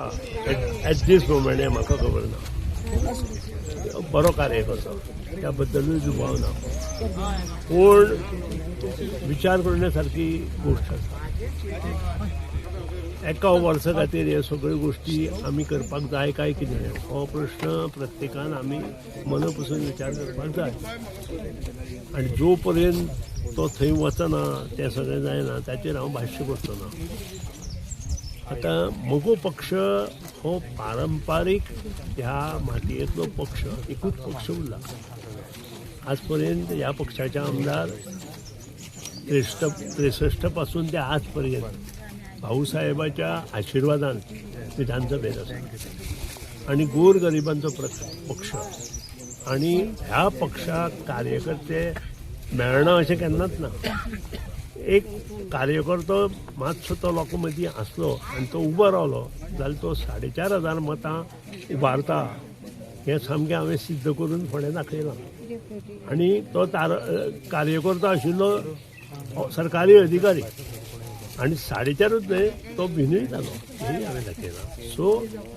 आता एट दीस मोमेंट हें म्हाका खबर ना. बरो कार्य करता त्या बद्दलूय दुबाव ना, पूण विचार करण्यासारखी गोष्ट आसा. एका वर्सा खातीर ह्यो सगळ्यो गोष्टी आमी करपाक जाय काय कितें हो प्रश्न प्रत्येकान आमी मनपसून विचार करपाक जाय. आनी जो पर्यंत तो थंय वचना तें सगळें जायना ताचेर हांव भाश्य करचो ना. आतां मगो पक्ष हो पारंपारीक ह्या मातयेंतलो पक्ष एकूच पक्ष उरला. आज पर्यंत ह्या पक्षाचे आमदार 63 पासून ते आज पर्यंत भाऊसाहेबाच्या आशिर्वादान विधानसभेत आसा आनी गोरगरिबांचो पक्ष. आनी ह्या पक्षाक कार्यकर्ते मेळना अशें केन्नाच ना. एक कार्यकर्तो मातसो तो लोकां मदीं आसलो आनी तो उबो रावलो जाल्यार तो 4,500 मतां उबारता हें सामकें हांवें सिद्ध करून फुडें दाखयलां. आनी तो कार्यकर्तो आशिल्लो सरकारी अधिकारी आनी 4.5 न्हय तो भिनूय जालो हेंय हांवें दाखयलां. सो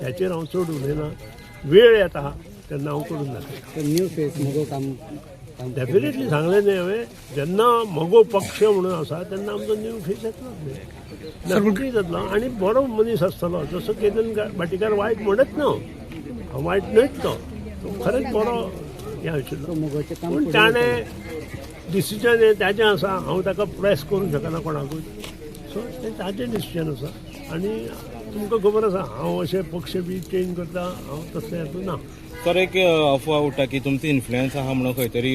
ह्याचेर हांव चड उलयना. वेळ येता तेन्ना हांव करून दाखयता. न्यू फेस मगो काम डेफिनेटली सांगलें न्ही हांवें, जेन्ना मगो पक्ष म्हणून आसा तेन्ना आमचो न्यू फेस येतलो नक्की जातलो आनी बरो मनीस आसतलो. जसो केतन भाटीकार वायट म्हणत न्हय, वायट न्हयच तो खरेंच बरो हें आशिल्लो. पूण ताणें डिसिजन हें ताजें आसा, हांव ताका प्रेस करूंक शकना कोणाकूय. सो तें ताजें डिसिजन आसा. आनी तुमकां खबर आसा हांव अशें पक्ष बी चेंज करता, हांव तसलें हेतून ना. सर एक अफवा उठ्ठा की तुमचो इन्फ्लुएन्स आहा म्हणून खंय तरी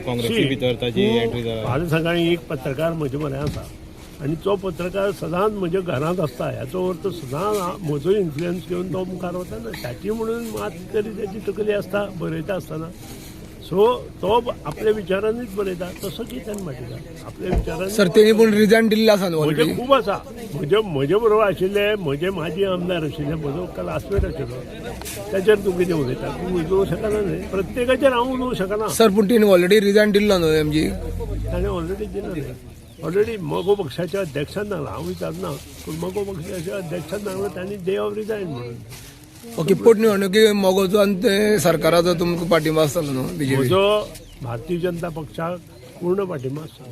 काँग्रेसी भितर ताची एंट्री जाला. फाल्यां सकाळीं एक पत्रकार म्हजे म्हऱ्या आसा आनी तो पत्रकार सदांच म्हज्या घरांत आसता. हाचो अर्थ सदांच म्हजो इन्फ्लुएन्स घेवन तो मुखार वता ना. ताची म्हणून मात तरी ताची तकली आसता बरयता आसतना. सो तो आपल्या विचारांनीच बरयता. तसो केतन भाटीकार आपल्या विचारांनी. सर तेणी पूण रिजायन दिल्लें आसा न्हू. म्हजे खूब आसा. म्हजे बरोबर आशिल्ले म्हजे माजी आमदार आशिल्ले म्हजो क्लासमेट आशिल्लो ताचेर तूं कितें उलयता. तूं उलोवंक शकना न्हय. प्रत्येकाचेर हांव उलोवंक शकना. सर पूण तेणी ऑलरेडी रिजायन दिल्लो न्हू एमजी. ताणें ऑलरेडी दिला न्हय. ऑलरेडी मगो पक्षाच्या अध्यक्षान सांगला. हांव विचारना पूण मगो पक्षाच्या अध्यक्षान सांगला तांणी डे ऑफ रिजायन म्हणून. ओके पोटनिवडणुकी मोगोचो आनी ते सरकाराचो तुमकां पाठिंबा आसतलो न्हू बीजेपी. म्हजो भारतीय जनता पक्षाक पूर्ण पाठिंबा आसता.